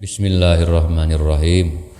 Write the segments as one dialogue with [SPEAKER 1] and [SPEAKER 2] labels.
[SPEAKER 1] Bismillahirrahmanirrahim.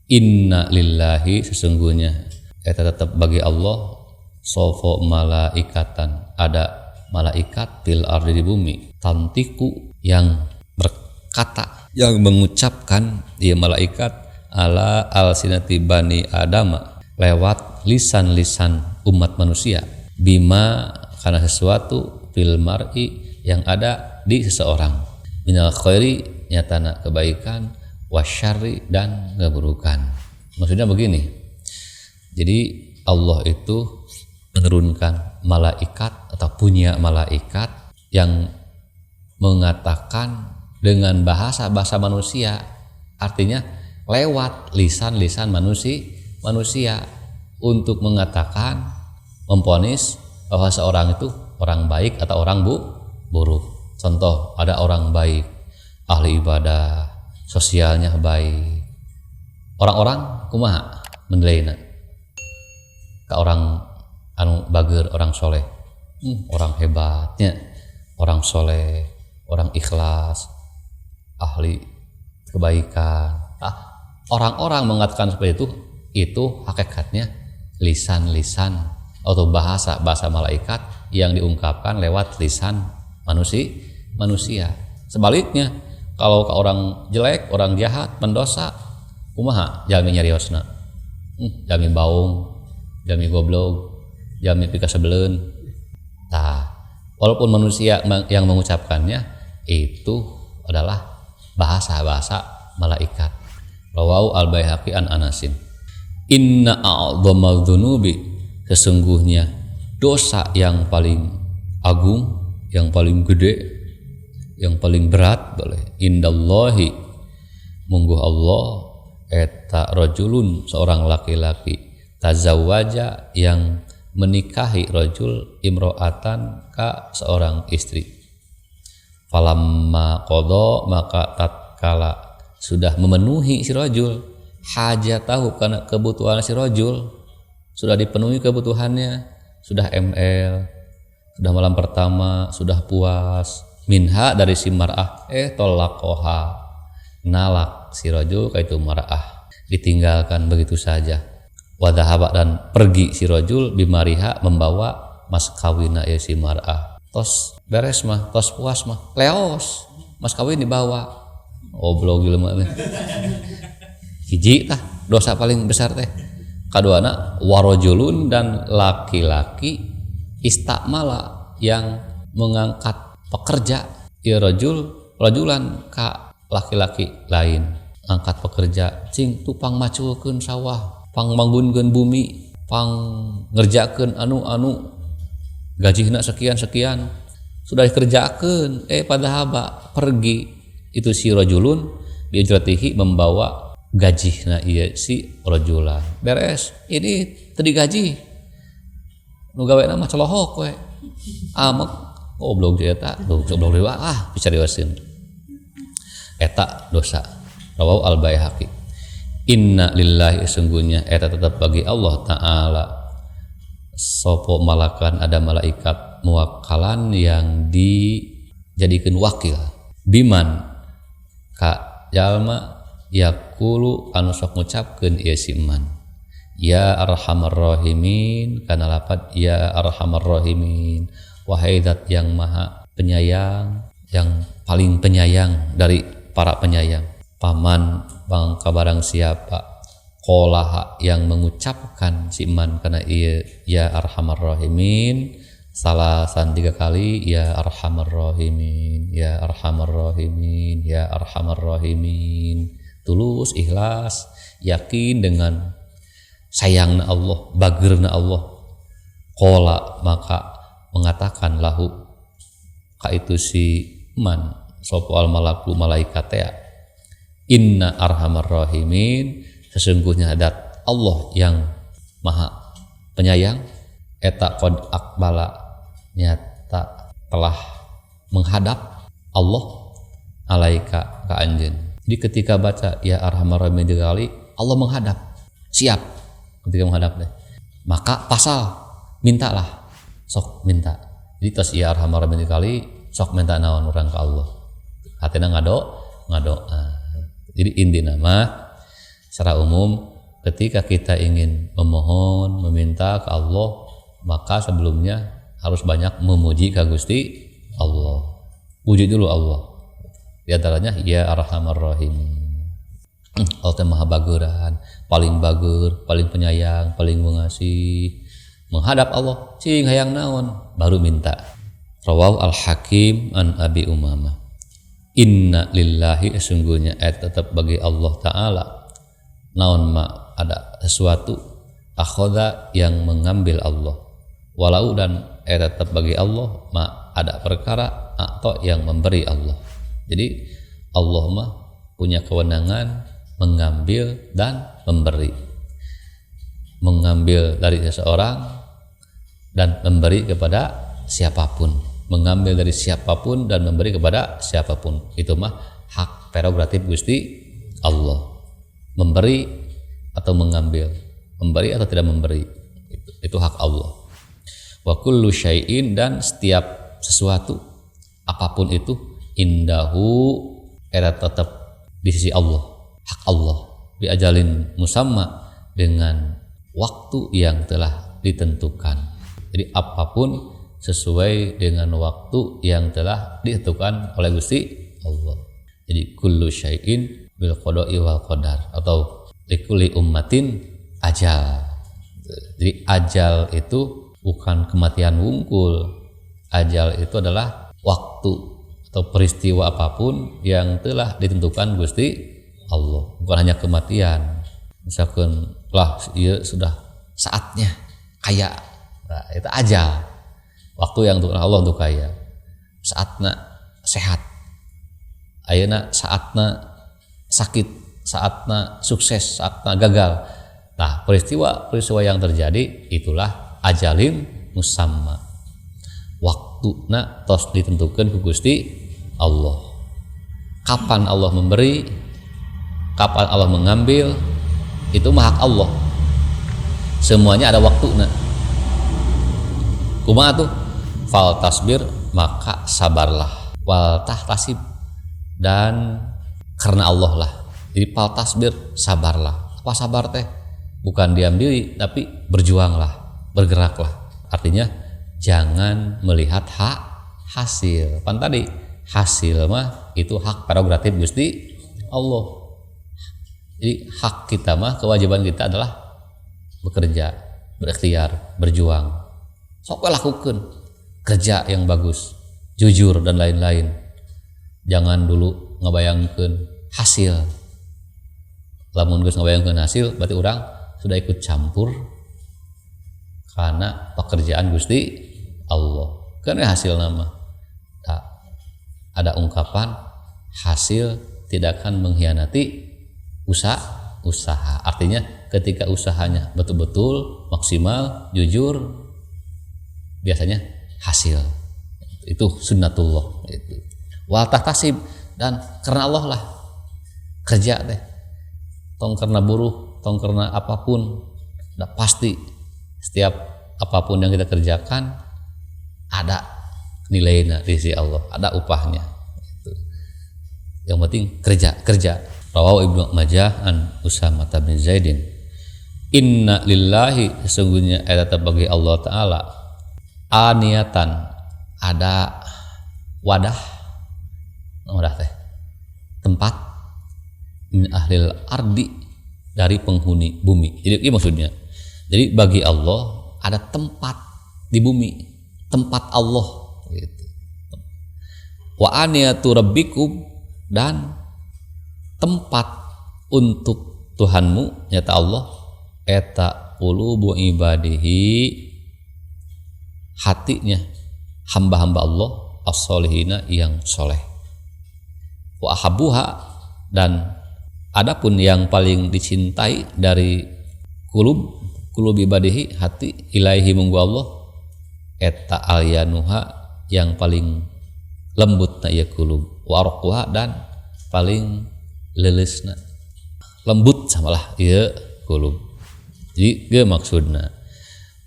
[SPEAKER 1] Inna lillahi, sesungguhnya eta tetap bagi Allah, sofo malaikatan, ada malaikat fil ardi di bumi, tantiku yang berkata, yang mengucapkan, dia malaikat ala alsinati bani adama, lewat lisan-lisan umat manusia, bima, karena sesuatu, fil mar'i, yang ada di seseorang, minal khairi, nyatana kebaikan, wasyarri, dan keburukan. Maksudnya begini, jadi Allah itu menurunkan malaikat atau punya malaikat yang mengatakan dengan bahasa manusia, artinya lewat lisan manusia untuk mengatakan, memvonis bahwa seorang itu orang baik atau orang buruk. Contoh, ada orang baik, ahli ibadah, sosialnya baik, orang-orang kumaha menilainya ke orang anu bager, orang soleh, orang hebatnya, orang soleh, orang ikhlas, ahli kebaikan. Orang-orang mengatakan seperti itu hakikatnya lisan-lisan atau bahasa malaikat yang diungkapkan lewat lisan manusia. Sebaliknya, kalau ke orang jelek, orang jahat, mendosa, kumaha jalmi nyariosna, jalmi baung, jalmi goblok, jalmi pika sebeleun. Walaupun manusia yang mengucapkannya itu adalah bahasa malaikat. Rawahu al-Baihaqi an Anasin. Inna a'dhamal dzunubi, sesungguhnya dosa yang paling agung, yang paling gede, yang paling berat, boleh, indallahi, mungguh Allah, eta rajulun, seorang laki-laki, tazawwaja, yang menikahi rajul, imro'atan, ka seorang istri, falamma qada, maka tatkala sudah memenuhi si rajul, hajatahu, karena kebutuhan si rajul sudah dipenuhi kebutuhannya, sudah ML, sudah malam pertama, sudah puas, minha, dari si mar'ah, tolaqoha, nalak si rajul kaitu mar'ah, ditinggalkan begitu saja. Wadhahaba, dan pergi si rajul, bimariha, membawa mas kawina ya si mar'ah. Tos beres mah, tos puas mah, leos mas kawin dibawa. Oblog jelema teh. Hiji tah dosa paling besar teh. Kaduana warajulun, dan laki-laki, istakmala, yang mengangkat pekerja, ya rajulan ka laki-laki lain, angkat pekerja, cing tupang maculkeun sawah, pang manggunkeun bumi, pang ngerjakeun anu gajihna sekian, sudah dikerjakeun, padahal pergi itu si rajulun biujratihi, membawa gajihna ieu si rajulan. Beres, ini tadi gaji nu gawena mah celohok we, amek goblok dia eta, goblok dewa, bisa diwasin. Eta dosa. Rawahu al-Baihaqi. Inna lillahi, sungguhnya eta tetap bagi Allah Ta'ala, sopo malakan, ada malaikat muwakkalan, yang dijadikan wakil, biman, ka jalma, yaqulu, anu sok ngucapkeun ieu si man, ya arhamar rahimin, kana lapat ya arhamar rahimin, wahai zat yang maha penyayang, yang paling penyayang dari para penyayang. Paman, bangka barang siapa, qolaha, yang mengucapkan si man kana ieu ya arhamar rahimin, salasan 3 kali, ya arhamar rahimin, ya arhamar rahimin, ya arhamar rahimin, tulus, ikhlas, yakin dengan sayangna Allah, bageurna Allah. Qola, maka mengatakan lahu ka itu si man, sopo al malaku, malaikat ya, inna arhamar rahimin, sesungguhnya dat Allah yang maha penyayang, eta qad aqbala, nyata telah menghadap Allah, alaika, ka anjeun. Jadi ketika baca ya arhamar rahimin kali, Allah menghadap, siap ketika menghadap deh, maka pasal mintalah, sok minta. Jadi tos ya arhamar rahimin kali, sok minta naon urang ka Allah, hatina ngadoa. Jadi inti nama secara umum ketika kita ingin memohon, meminta ke Allah, maka sebelumnya harus banyak memuji ka Gusti Allah. Puji dulu Allah. Di antaranya ya Arhamar Rahim. Allah teh Maha Baguran, paling bagur, paling penyayang, paling mengasih. Menghadap Allah, cing hayang naon, baru minta. Rawahu Al-Hakim an Abi Umamah. Inna lillahi, sesungguhnya tetap bagi Allah Ta'ala. Naon ma, ada sesuatu akhoda yang mengambil Allah. Walau dan tetap bagi Allah ma, ada perkara atau yang memberi Allah. Jadi Allah mah punya kewenangan mengambil dan memberi. Mengambil dari seseorang dan memberi kepada siapapun. Mengambil dari siapapun dan memberi kepada siapapun. Itu mah hak prerogatif Gusti Allah. Memberi atau mengambil, memberi atau tidak memberi, itu hak Allah. Wa kullu syai'in, dan setiap sesuatu apapun itu, indahu tetap di sisi Allah, hak Allah, bi ajalin musamma, dengan waktu yang telah ditentukan. Jadi apapun sesuai dengan waktu yang telah ditentukan oleh Gusti Allah. Jadi kullu syai'in bil qada'i wal qadar, atau likulli ummatin ajal. Jadi ajal itu bukan kematian wungkul. Ajal itu adalah waktu atau peristiwa apapun yang telah ditentukan Gusti Allah, bukan hanya kematian. Misalkan lah iya sudah saatnya kaya, nah, itu ajal, waktu yang untuk Allah untuk kaya. Saatna sehat, ayeuna saatna sakit, saatna sukses, saatna gagal. Nah, peristiwa yang terjadi itulah ajalin musamma. Waktuna tos ditentukan ku Gusti Allah. Kapan Allah memberi, kapan Allah mengambil, itu mah hak Allah. Semuanya ada waktunya. Kumaha tuh? Fal tasbir, maka sabarlah. Wal tahtasib, dan karena Allah lah. Jadi fal tasbir, sabarlah. Apa sabar teh? Bukan diam diri, tapi berjuanglah, bergeraklah. Artinya jangan melihat hasil. Pan tadi hasil mah itu hak prerogatif Gusti Allah. Jadi hak kita mah, kewajiban kita adalah bekerja, berikhtiar, berjuang. Sok lakukan kerja yang bagus, jujur dan lain-lain. Jangan dulu ngebayangkan hasil. Lamun geus ngebayangkan hasil, berarti orang sudah ikut campur karena pekerjaan Gusti Allah. Karena hasil nama. Nah, ada ungkapan hasil tidak akan mengkhianati usaha. Artinya ketika usahanya betul-betul maksimal, jujur, biasanya hasil. Itu sunnatullah. Wa tahtasib, dan karena Allah lah kerja teh. Tong karena buruh, tong karena apapun, udah pasti setiap apapun yang kita kerjakan ada nilainya di sisi Allah, ada upahnya. Yang penting kerja. Rawahu Ibnu Majah an Usamah bin Zaidin. Inna lillahi, sesungguhnya ada bagi Allah Ta'ala, aniyatan, ada wadah teh, tempat, min ahlil ardi, dari penghuni bumi. Jadi ini maksudnya. Jadi bagi Allah ada tempat di bumi, tempat Allah gitu. Wa aniyatu rabbikum, dan tempat untuk Tuhanmu, nyata Allah, eta qulubu ibadihi, hatinya hamba-hamba Allah, as-solihina, yang soleh. Wa ahabuha, dan adapun yang paling dicintai dari kulub ibadihi, hati, ilaihi munggu Allah, eta alyanuha, yang paling lembut na ya kulub, wa arquha, dan paling lelisna, lembut samalah ieu kulub. Jadi dia maksudnya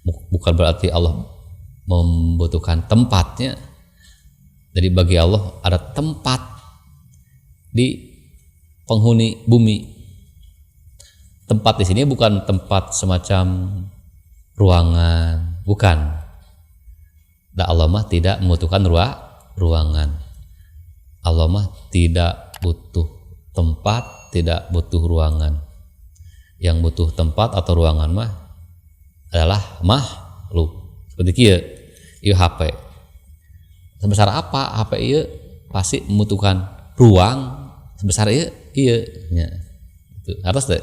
[SPEAKER 1] bukan berarti Allah membutuhkan tempatnya. Jadi bagi Allah ada tempat di penghuni bumi. Tempat di sini bukan tempat semacam ruangan, bukan. Dan Allah mah tidak membutuhkan ruangan. Allah mah tidak butuh tempat, tidak butuh ruangan. Yang butuh tempat atau ruangan mah adalah makhluk. Seperti kieu, ieu HP. Sebesar apa HP ieu pasti membutuhkan ruang sebesar ieu nya. Itu harus teh.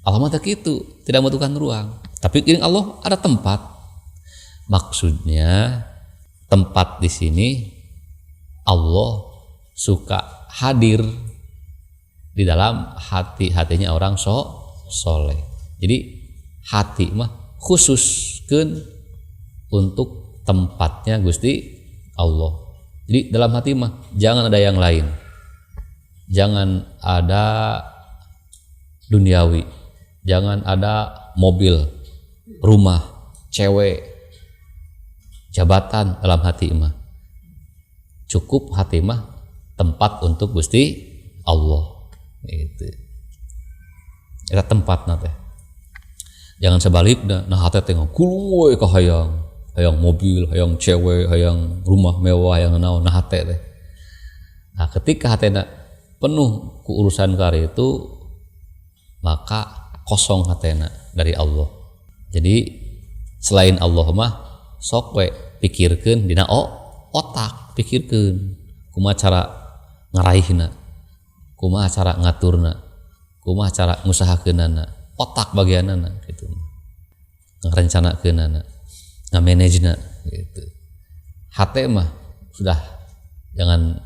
[SPEAKER 1] Allah mah teh kitu, tidak membutuhkan ruang. Tapi ini Allah ada tempat. Maksudnya tempat di sini Allah suka hadir di dalam hati-hatinya orang soleh. Jadi hati mah khususkeun untuk tempatnya Gusti Allah. Jadi dalam hati mah jangan ada yang lain. Jangan ada duniawi. Jangan ada mobil, rumah, cewek, jabatan dalam hati mah. Cukup hati mah tempat untuk Gusti Allah. Gitu. Eta tempatna teh. Jangan sebaliknya, nah hati tengok kuluwe ka hayang mobil, hayang cewek, hayang rumah mewah, hayang naon, nah hati teh. Nah, ketika hatena penuh ku urusan kari itu, maka kosong hatena dari Allah. Jadi selain Allah mah sok we pikirkeun dina otak, pikirkeun kumaha cara ngaraihna, kumaha cara ngaturna, kumaha cara ngusahakeunana, otak bagianana gitu. Ngarencanakeunana, ngamanajena gitu. Hate mah sudah jangan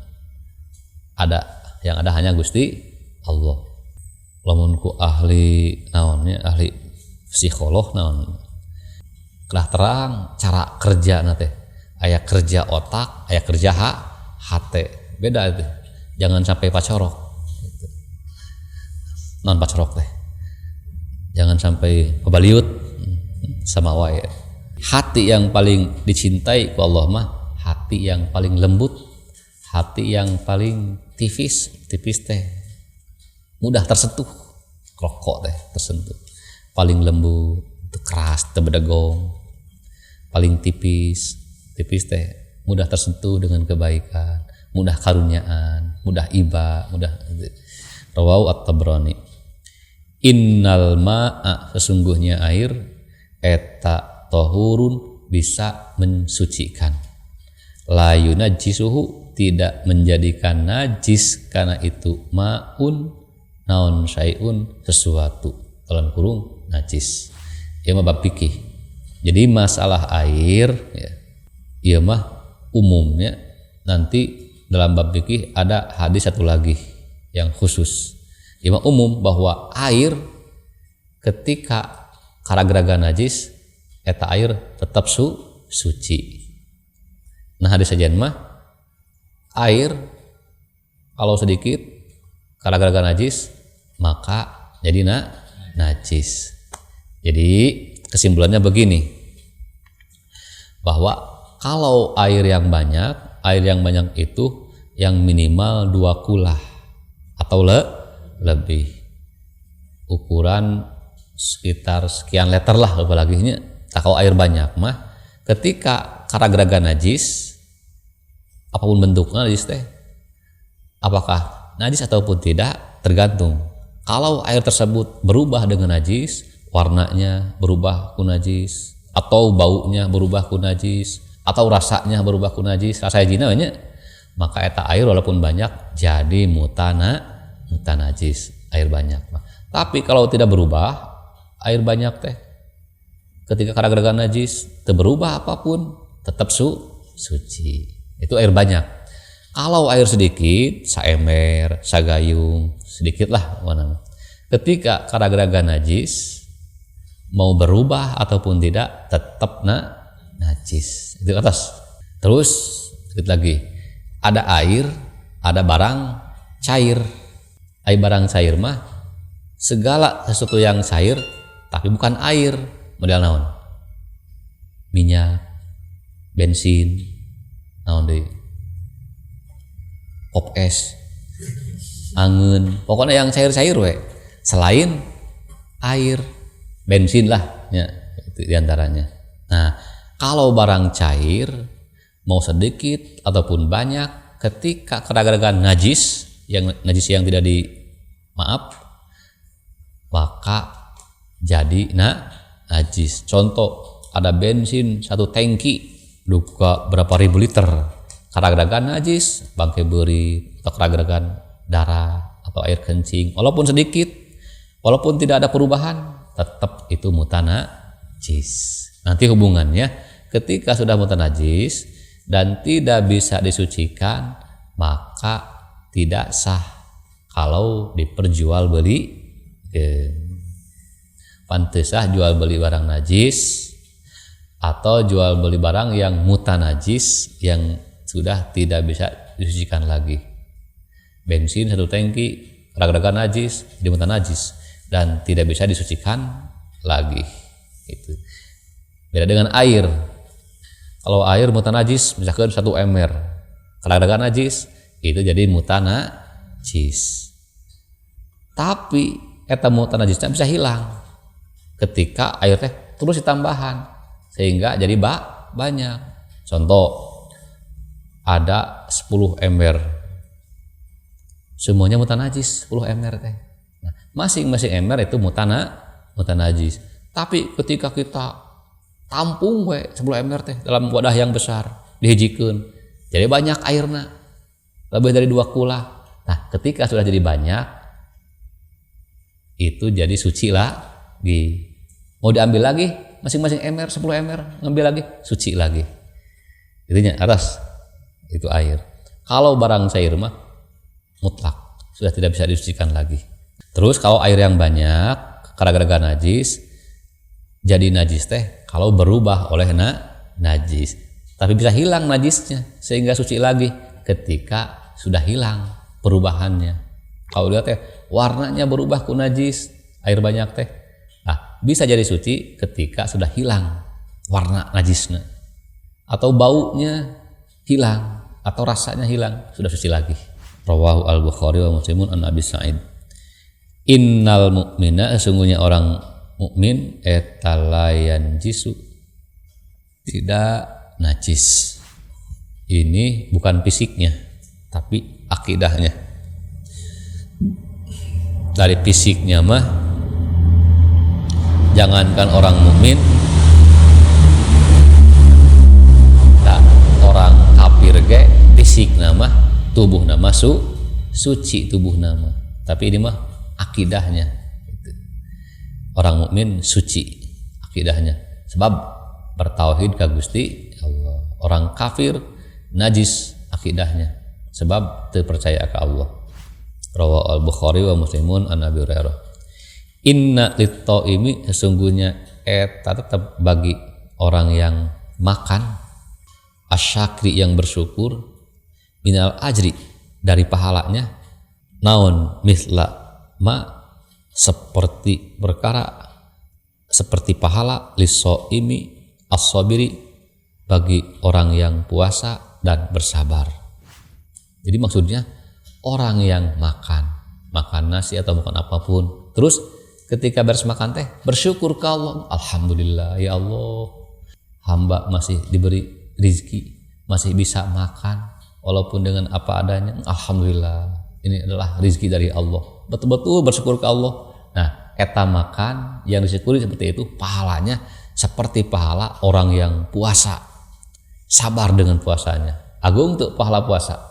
[SPEAKER 1] ada, yang ada hanya Gusti Allah. Lamun ku ahli naonnya, ahli psikolog naon, kelah terang cara kerja teh. Aya kerja otak, aya kerja hate, beda itu. Jangan sampai pacorok gitu. Non pacorok teh jangan sampai pebaliut sama wae. Hati yang paling dicintai ku Allah mah hati yang paling lembut, hati yang paling tipis teh, mudah tersentuh, rokok teh tersentuh, paling lembut, keras, tebedegong, paling tipis teh, mudah tersentuh dengan kebaikan, mudah karunyaan, mudah iba, mudah. Rawahu At-Tabrani. Innal ma'a, sesungguhnya air, eta tohurun, bisa mensucikan, la yunajjisuhu, tidak menjadikan najis karena itu ma'un naon syai'un, sesuatu, dalam kurung najis. Ieu mah bab fikih. Jadi masalah air ya, ieu mah umumnya, nanti dalam bab fikih ada hadis satu lagi yang khusus. Ieu mah umum bahwa air ketika karagraga najis eta air tetap suci. Nah hadis sajian mah air kalau sedikit karagraga najis maka jadi najis. Jadi kesimpulannya begini, bahwa kalau air yang banyak itu yang minimal 2 kulah atau lebih, ukuran sekitar sekian liter lah apalagi nya. Kalau air banyak mah ketika karagraga najis, apapun bentuknya najis teh, apakah najis ataupun tidak tergantung. Kalau air tersebut berubah dengan najis, warnanya berubah ku najis, atau baunya berubah ku najis, atau rasanya berubah ku najis, rasanya jina nya, maka eta air walaupun banyak jadi muta najis, air banyak. Tapi kalau tidak berubah, air banyak teh, ketika karagraga najis teu berubah apapun, tetap suci. Itu air banyak. Kalau air sedikit, saember, sagayung, sedikit lah mana. Ketika karagraga najis, mau berubah ataupun tidak, tetap najis. Itu atas. Terus sedikit lagi, ada air, ada barang cair. Air barang cair mah segala sesuatu yang cair tapi bukan air, model naon? Minyak, bensin, naon deui? Pop es. angin, pokoknya yang cair-cair we. Selain air, bensin lah ya, itu diantaranya. Nah, kalau barang cair mau sedikit ataupun banyak, ketika keragakan najis yang tidak maka jadi najis. Contoh, ada bensin 1 tangki duka berapa ribu liter, keragakan najis, bangke beri atau keragakan darah atau air kencing, walaupun sedikit, walaupun tidak ada perubahan, tetap itu mutanajis. Nanti hubungannya ketika sudah mutanajis dan tidak bisa disucikan, maka tidak sah kalau diperjualbeli. Pantesah jual beli barang najis atau jual beli barang yang mutanajis yang sudah tidak bisa disucikan lagi. Bensin 1 tangki keragakan najis, mutanajis dan tidak bisa disucikan lagi. Itu beda dengan air. Kalau air mutanajis misalkan 1 ember keragakan najis, itu jadi mutanajis. Tapi eta mutanajisnya bisa hilang ketika air teh terus ditambahan sehingga jadi banyak. Contoh, ada 10 ember, semuanya mutanajis 10 ember teh. Nah, masing-masing ember itu mutanajis. Tapi ketika kita tampung 10 ember teh dalam wadah yang besar, dihijikeun, jadi banyak airna, lebih dari 2 kula. Nah, ketika sudah jadi banyak, itu jadi suci lagi. Mau diambil lagi masing-masing ember 10 ember, ngambil lagi suci lagi. Itunya atas itu air. Kalau barang cair mah mutlak sudah tidak bisa disucikan lagi. Terus kalau air yang banyak gara-gara najis, jadi najis teh kalau berubah oleh najis, tapi bisa hilang najisnya sehingga suci lagi ketika sudah hilang perubahannya. Kalau lihat teh warnanya berubah ku najis, air banyak teh, nah bisa jadi suci ketika sudah hilang warna najisnya, atau baunya hilang, atau rasanya hilang, sudah suci lagi. Rawahu al-Bukhari wa Muslimun an Abi Sa'id. Innal mu'mina, sesungguhnya orang mukmin etalayan jisu, tidak najis. Ini bukan fisiknya, tapi akidahnya. Dari fisiknya mah jangankan orang mukmin, nah, orang kafir ge fisik nama tubuh nama suci tubuh nama, tapi ini mah akidahnya. Orang mukmin suci akidahnya sebab bertauhid ka Gusti Allah. Orang kafir najis akidahnya sebab teu percaya ka Allah. Rawahu al-Bukhari wa Muslimun an Abi Hurairah. Inna lit-taimi, sesungguhnya eta tetap bagi orang yang makan, asyakri yang bersyukur, minal ajri dari pahalanya, naon misla ma seperti perkara, seperti pahala lisoimi as-sabiri bagi orang yang puasa dan bersabar. Jadi maksudnya orang yang makan nasi atau makan apapun, terus ketika beres makan teh bersyukur ke Allah, alhamdulillah ya Allah, hamba masih diberi rizki, masih bisa makan walaupun dengan apa adanya, alhamdulillah ini adalah rizki dari Allah, betul-betul bersyukur ke Allah. Nah, eta makan yang disyukuri seperti itu, pahalanya seperti pahala orang yang puasa, sabar dengan puasanya. Agung tuh pahala puasa,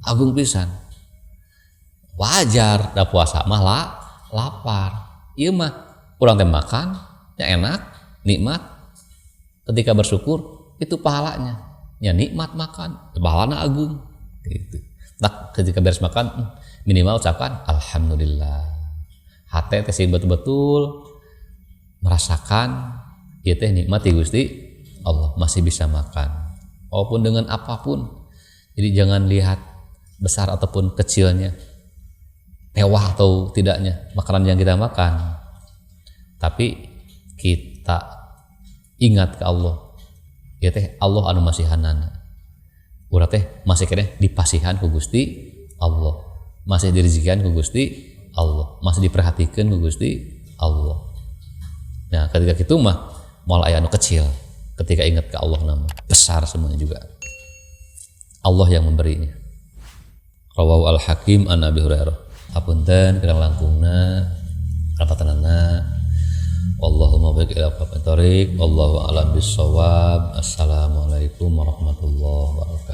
[SPEAKER 1] agung pisan. Wajar dah puasa mah lapar. Ieu mah urang teh makan nya enak, nikmat. Ketika bersyukur itu pahalanya. Ya nikmat makan, pahalana agung gitu. Nah, ketika beres makan minimal ucapan alhamdulillah. Hate teh sing betul-betul merasakan ieu teh nikmat ti Gusti Allah, masih bisa makan walaupun dengan apapun. Jadi jangan lihat besar ataupun kecilnya, mewah atau tidaknya makanan yang kita makan, tapi kita ingat ke Allah. Ya teh Allah anu masihanana, urang teh masih kene dipasihan ku Gusti Allah. masih dirizikan ku Gusti Allah, masih diperhatikan ku Gusti Allah. Nah ketika itu mah moal aya anu kecil, ketika ingat ke Allah nama besar semuanya juga. Allah yang memberinya. Rawahu Al-Hakim an Abi Hurairah. Hapunten kirang langkungna rapatanana. Wallahumma baik ila aqwamit thoriq. Wallahu a'lam bissawab. Assalamualaikum warahmatullahi wabarakatuh.